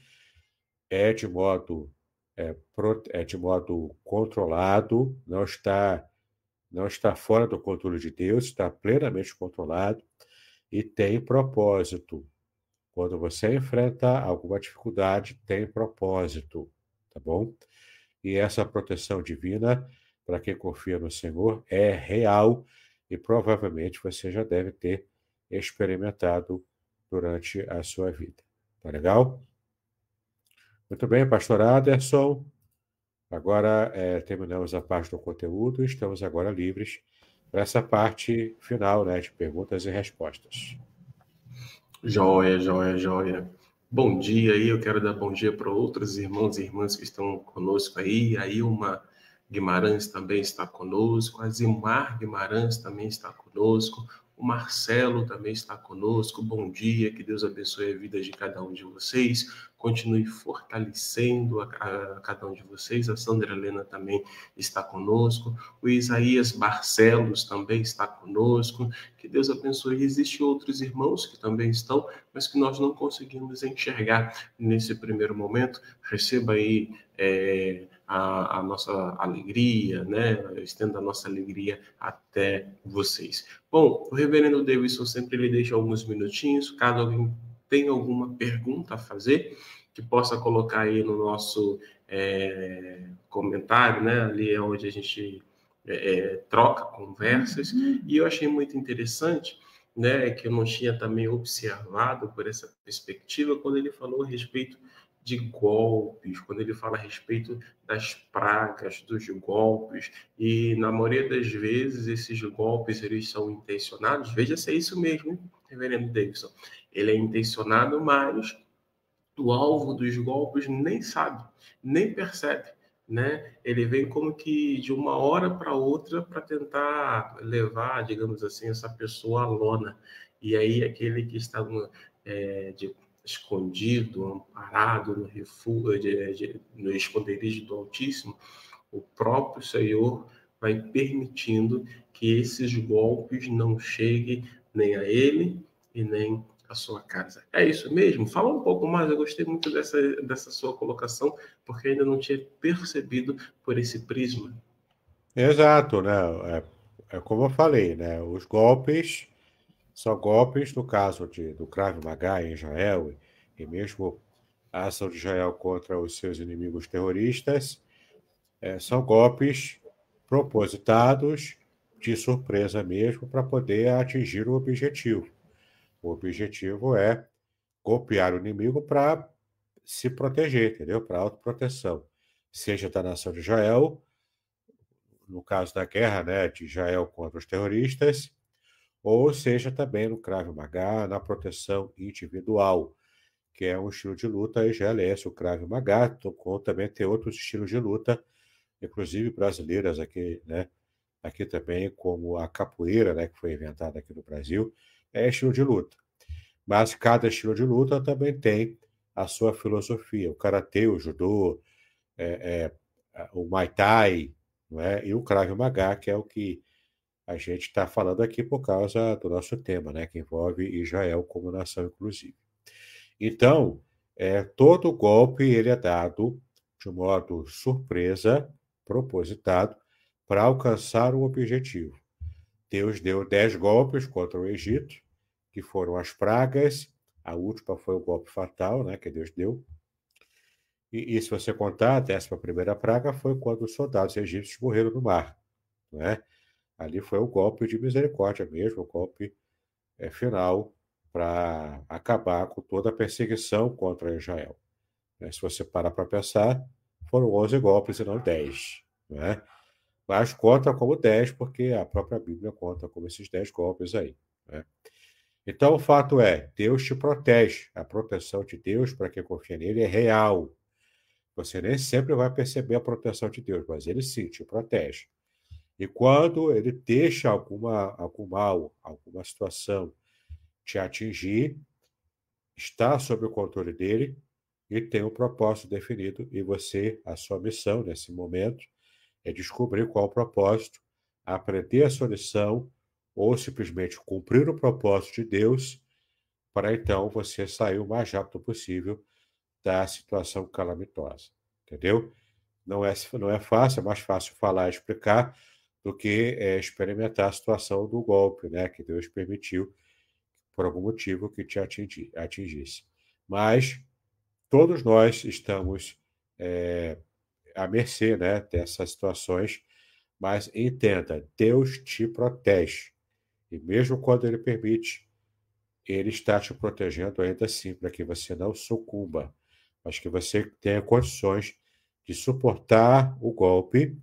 é de modo, é de modo controlado, não está fora do controle de Deus, está plenamente controlado e tem propósito. Quando você enfrenta alguma dificuldade, tem propósito, tá bom? E essa proteção divina, para quem confia no Senhor, é real e provavelmente você já deve ter experimentado durante a sua vida. Tá legal? Muito bem, pastor Aderson. Agora terminamos a parte do conteúdo e estamos agora livres para essa parte final, né, de perguntas e respostas. Joia, joia, joia. Bom dia aí, eu quero dar bom dia para outros irmãos e irmãs que estão conosco aí. A Ilma Guimarães também está conosco, a Zilmar Guimarães também está conosco, o Marcelo também está conosco. Bom dia, que Deus abençoe a vida de cada um de vocês, continue fortalecendo a cada um de vocês. A Sandra Helena também está conosco, o Isaías Barcelos também está conosco. Que Deus abençoe. Existem outros irmãos que também estão, mas que nós não conseguimos enxergar nesse primeiro momento. Receba aí a nossa alegria, né? Estenda a nossa alegria até vocês. Bom, o reverendo Davidson sempre lhe deixa alguns minutinhos, caso alguém tenha alguma pergunta a fazer, que possa colocar aí no nosso comentário, né? Ali é onde a gente troca conversas. E eu achei muito interessante, né, que eu não tinha também observado por essa perspectiva, quando ele falou a respeito de golpes, quando ele fala a respeito das pragas, dos golpes, e na maioria das vezes esses golpes eles são intencionados. Veja se é isso mesmo, hein, reverendo Davidson. Ele é intencionado, mas o alvo dos golpes nem sabe, nem percebe, né? Ele vem como que de uma hora para outra para tentar levar, digamos assim, essa pessoa à lona. E aí aquele que está escondido, amparado no refúgio, no esconderijo do Altíssimo, o próprio Senhor vai permitindo que esses golpes não cheguem nem a ele e nem a sua casa. É isso mesmo? Fala um pouco mais, eu gostei muito dessa sua colocação, porque ainda não tinha percebido por esse prisma. Exato, né? É como eu falei, né? Os golpes são golpes, no caso do Krav Maga em Israel, e mesmo a ação de Israel contra os seus inimigos terroristas, são golpes propositados de surpresa mesmo para poder atingir o objetivo. O objetivo é golpear o inimigo para se proteger, entendeu? Para autoproteção. seja da nação de Israel, no caso da guerra, né, de Israel contra os terroristas, ou seja também no Krav Maga, na proteção individual, que é um estilo de luta israelense, o Krav Maga, com também tem outros estilos de luta, inclusive brasileiras aqui, né, aqui também, como a capoeira, né, que foi inventada aqui no Brasil, é estilo de luta. Mas cada estilo de luta também tem a sua filosofia. O karatê, o judô, o muay thai, não é? E o Krav Maga, que é o que a gente está falando aqui por causa do nosso tema, né, que envolve Israel como nação, inclusive. Então, todo golpe ele é dado de modo surpresa, propositado, para alcançar um objetivo. Deus deu 10 golpes contra o Egito, que foram as pragas. A última foi o golpe fatal, né, que Deus deu. E se você contar, a 11ª praga foi quando os soldados egípcios morreram no mar, não é? Ali foi o golpe de misericórdia mesmo, o golpe final para acabar com toda a perseguição contra Israel. Se você parar para pensar, foram 11 golpes e não 10. Né? Mas conta como 10, porque a própria Bíblia conta como esses 10 golpes aí. Né? Então, o fato é, Deus te protege. A proteção de Deus, para quem confia nele, é real. Você nem sempre vai perceber a proteção de Deus, mas ele sim te protege. E quando ele deixa algum mal, alguma situação te atingir, está sob o controle dele e tem um propósito definido. E você, a sua missão nesse momento é descobrir qual o propósito, aprender a sua lição ou simplesmente cumprir o propósito de Deus para então você sair o mais rápido possível da situação calamitosa. Entendeu? Não é fácil, é mais fácil falar e explicar do que experimentar a situação do golpe, né, que Deus permitiu por algum motivo que te atingisse. Mas todos nós estamos à mercê, né, dessas situações, mas entenda, Deus te protege. E mesmo quando Ele permite, Ele está te protegendo ainda assim, para que você não sucumba, mas que você tenha condições de suportar o golpe,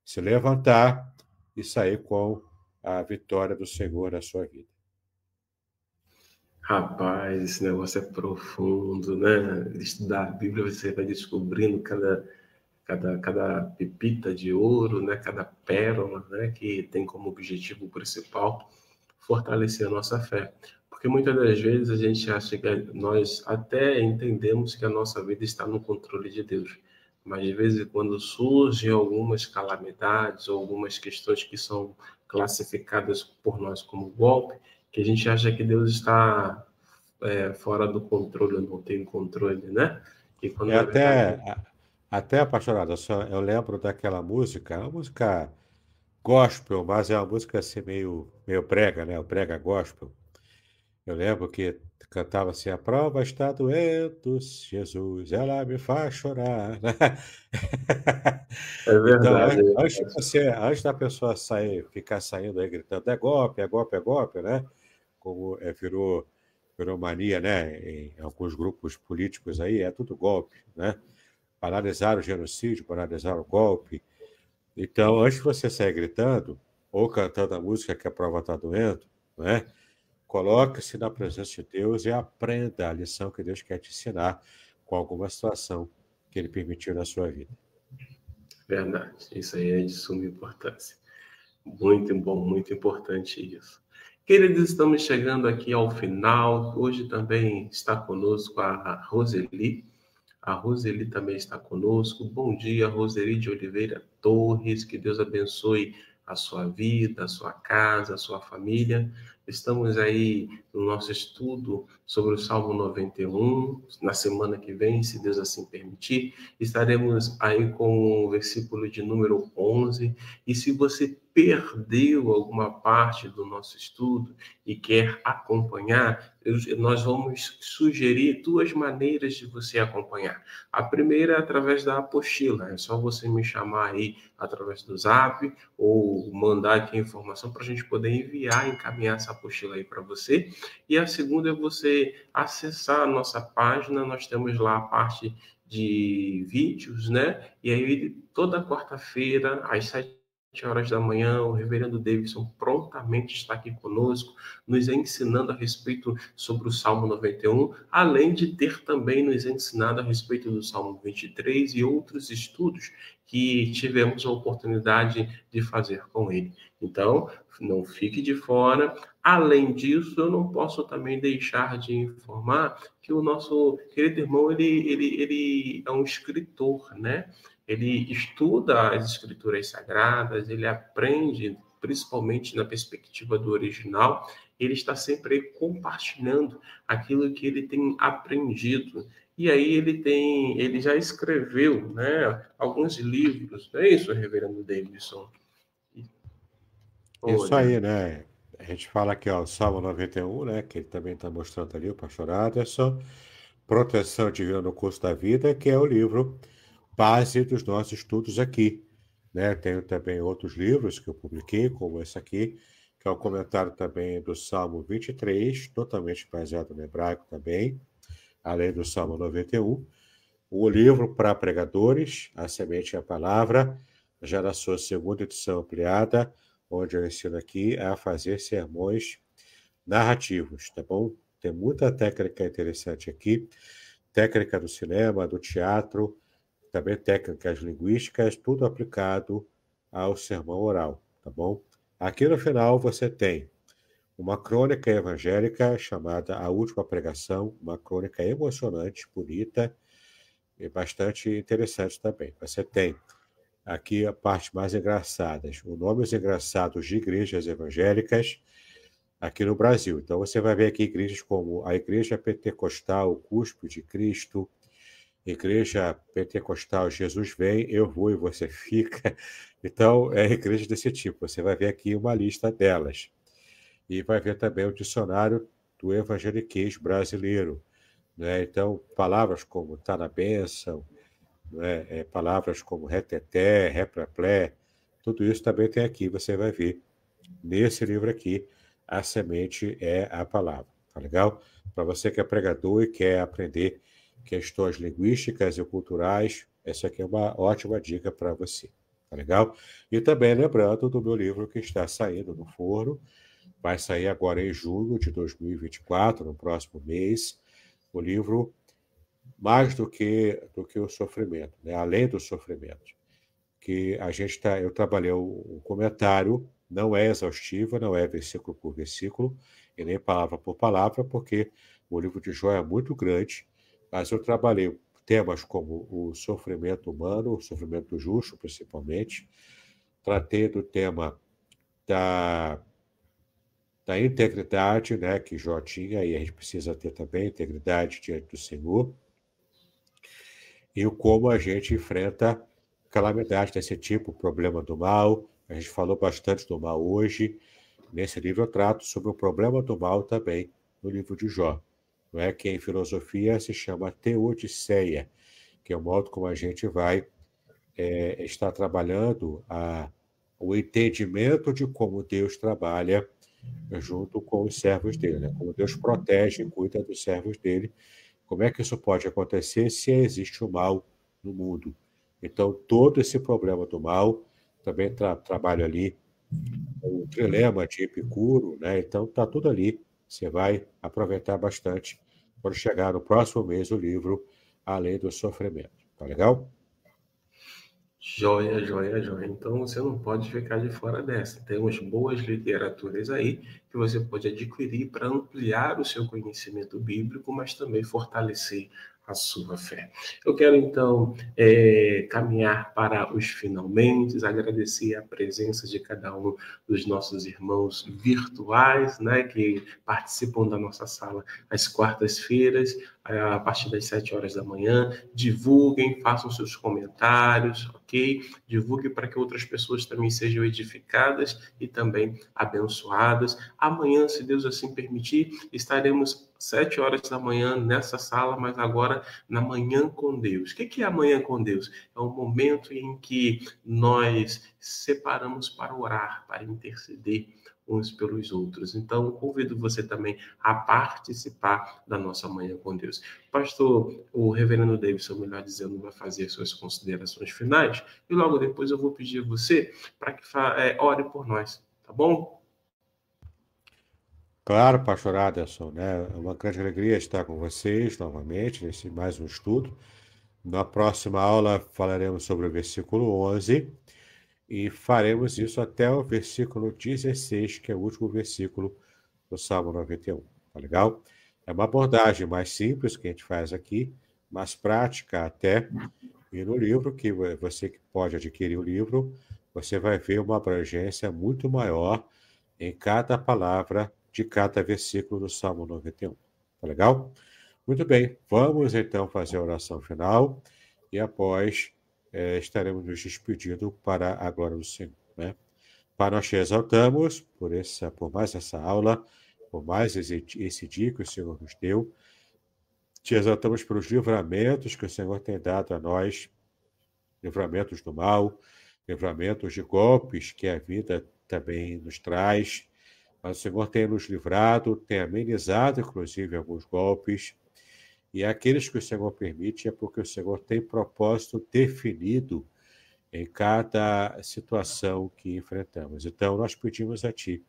se levantar e sair com a vitória do Senhor na sua vida. Rapaz, esse negócio é profundo, né? Estudar a Bíblia, você vai descobrindo cada pepita de ouro, né? Cada pérola, né? Que tem como objetivo principal fortalecer a nossa fé. Porque muitas das vezes a gente acha que nós até entendemos que a nossa vida está no controle de Deus. Mas de vez em quando surgem algumas calamidades ou algumas questões que são classificadas por nós como golpe, que a gente acha que Deus está fora do controle, não tem controle, né? E quando É na verdade até apaixonado. Eu lembro daquela música, uma música gospel, mas é uma música assim meio brega, né? O brega gospel. Eu lembro que cantava assim: a prova está doendo, Jesus, ela me faz chorar. Né? é Então, verdade, antes da pessoa ficar saindo aí gritando, é golpe, é golpe, é golpe, né? Como virou mania, né? Em alguns grupos políticos aí, é tudo golpe, né? Paralisar o genocídio, paralisar o golpe. Então, antes de você sair gritando ou cantando a música que a prova está doendo, né? Coloque-se na presença de Deus e aprenda a lição que Deus quer te ensinar com alguma situação que Ele permitiu na sua vida. verdade. Isso aí é de suma importância. Muito bom, muito importante isso. Queridos, estamos chegando aqui ao final. Hoje também está conosco a Roseli. A Roseli também está conosco. Bom dia, Roseli de Oliveira Torres. Que Deus abençoe a sua vida, a sua casa, a sua família. Estamos aí no nosso estudo sobre o Salmo 91. Na semana que vem, se Deus assim permitir, estaremos aí com o versículo de número 11. E se você perdeu alguma parte do nosso estudo e quer acompanhar, nós vamos sugerir 2 maneiras de você acompanhar. A primeira é através da apostila, é só você me chamar aí através do Zap ou mandar aqui a informação para a gente poder enviar, encaminhar essa apostila aí para você. E a segunda é você acessar a nossa página, nós temos lá a parte de vídeos, né? E aí, toda quarta-feira, às 7 horas da manhã, o reverendo Davidson prontamente está aqui conosco, nos ensinando a respeito sobre o Salmo 91, além de ter também nos ensinado a respeito do Salmo 23 e outros estudos que tivemos a oportunidade de fazer com ele. Então, não fique de fora. Além disso, eu não posso também deixar de informar que o nosso querido irmão, ele é um escritor, né? Ele estuda as escrituras sagradas, ele aprende, principalmente na perspectiva do original, ele está sempre compartilhando aquilo que ele tem aprendido. E aí ele já escreveu, né, alguns livros, não é isso, reverendo Davidson? Isso Olha, aí, né? A gente fala aqui, ó, o Salmo 91, né? Que ele também está mostrando ali, o pastor Aderson. Proteção Divina no Curso da Vida, que é o livro base dos nossos estudos aqui, né? Tenho também outros livros que eu publiquei, como esse aqui, que é o comentário também do Salmo 23, totalmente baseado no hebraico também, além do Salmo 91. O livro para pregadores, A Semente e a Palavra, já na sua segunda edição ampliada, onde eu ensino aqui a fazer sermões narrativos, tá bom? Tem muita técnica interessante aqui, técnica do cinema, do teatro, também técnicas linguísticas, tudo aplicado ao sermão oral, tá bom? Aqui no final você tem uma crônica evangélica chamada A Última Pregação, uma crônica emocionante, bonita e bastante interessante também. Você tem aqui a parte mais engraçadas, os nomes engraçados de igrejas evangélicas aqui no Brasil. Então você vai ver aqui igrejas como a Igreja Pentecostal Cuspe de Cristo, Igreja Pentecostal Jesus Vem, Eu Vou e Você Fica. Então, é igreja desse tipo. Você vai ver aqui uma lista delas. E vai ver também o dicionário do evangeliquez brasileiro, né? Então, palavras como tá na bênção, né? Palavras como reteté, replaplé, tudo isso também tem aqui, você vai ver nesse livro aqui, A Semente é a Palavra. Tá legal? Para você que é pregador e quer aprender questões linguísticas e culturais, essa aqui é uma ótima dica para você. Tá legal? E também lembrando do meu livro que está saindo no forno, vai sair agora em julho de 2024, no próximo mês, o livro Mais do que o Sofrimento, né? Além do Sofrimento. Que a gente eu trabalhei um comentário, não é exaustivo, não é versículo por versículo, e nem palavra por palavra, porque o livro de Jó é muito grande, mas eu trabalhei temas como o sofrimento humano, o sofrimento justo, principalmente, tratei do tema da integridade, né, que Jó tinha, e a gente precisa ter também integridade diante do Senhor, e como a gente enfrenta calamidade desse tipo, o problema do mal. A gente falou bastante do mal hoje. Nesse livro eu trato sobre o problema do mal também, no livro de Jó. Não é? Que em filosofia se chama teodiceia, que é o modo como a gente vai estar trabalhando o entendimento de como Deus trabalha junto com os servos dele, né? Como Deus protege e cuida dos servos dele. Como é que isso pode acontecer se existe o mal no mundo? Então, todo esse problema do mal, também trabalho ali o trilema de Epicuro, né? Então, está tudo ali. Você vai aproveitar bastante quando chegar no próximo mês o livro Além do Sofrimento. Tá legal? joia, joia, joia. Então você não pode ficar de fora dessa. Temos boas literaturas aí que você pode adquirir para ampliar o seu conhecimento bíblico, mas também fortalecer a sua fé. Eu quero então caminhar para os finalmente, agradecer a presença de cada um dos nossos irmãos virtuais, né, que participam da nossa sala às quartas-feiras, a partir das 7 horas da manhã. Divulguem, façam seus comentários, ok? Divulgue para que outras pessoas também sejam edificadas e também abençoadas. Amanhã, se Deus assim permitir, estaremos 7 horas da manhã nessa sala, mas agora na Manhã com Deus. O que é a Manhã com Deus? É um momento em que nós separamos para orar, para interceder, uns pelos outros. Então, convido você também a participar da nossa Manhã com Deus. Pastor, o reverendo Davidson, melhor dizendo, vai fazer suas considerações finais e logo depois eu vou pedir a você para que ore por nós, tá bom? Claro, pastor Aderson, né? É uma grande alegria estar com vocês novamente nesse mais um estudo. Na próxima aula falaremos sobre o versículo 11 e faremos isso até o versículo 16, que é o último versículo do Salmo 91. Tá legal? É uma abordagem mais simples que a gente faz aqui, mais prática até. E no livro, que você que pode adquirir o livro, você vai ver uma abrangência muito maior em cada palavra de cada versículo do Salmo 91. Tá legal? Muito bem, vamos então fazer a oração final e após estaremos nos despedindo para a glória do Senhor, né? Pai, nós te exaltamos por mais essa aula, por mais esse dia que o Senhor nos deu. Te exaltamos pelos livramentos que o Senhor tem dado a nós, livramentos do mal, livramentos de golpes que a vida também nos traz. Mas o Senhor tem nos livrado, tem amenizado, inclusive, alguns golpes. E aqueles que o Senhor permite é porque o Senhor tem propósito definido em cada situação que enfrentamos. Então, nós pedimos a Ti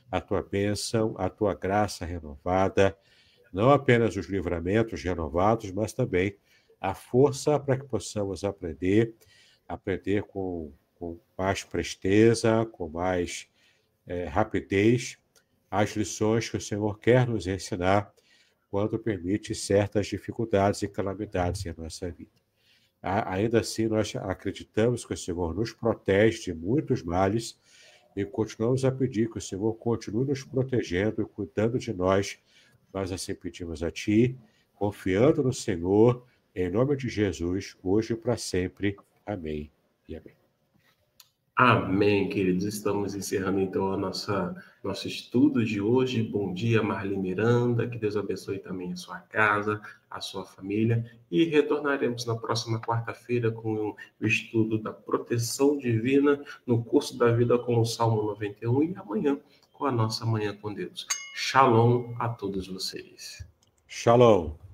a Tua bênção, a Tua graça renovada, não apenas os livramentos renovados, mas também a força para que possamos aprender com mais presteza, com mais rapidez, as lições que o Senhor quer nos ensinar quando permite certas dificuldades e calamidades em nossa vida. Ainda assim, nós acreditamos que o Senhor nos protege de muitos males e continuamos a pedir que o Senhor continue nos protegendo e cuidando de nós. Nós assim pedimos a Ti, confiando no Senhor, em nome de Jesus, hoje e para sempre. Amém e amém. Amém, queridos. Estamos encerrando então nosso estudo de hoje. Bom dia, Marli Miranda. Que Deus abençoe também a sua casa, a sua família. E retornaremos na próxima quarta-feira com o estudo da proteção divina no curso da vida com o Salmo 91 e amanhã com a nossa Manhã com Deus. Shalom a todos vocês. Shalom.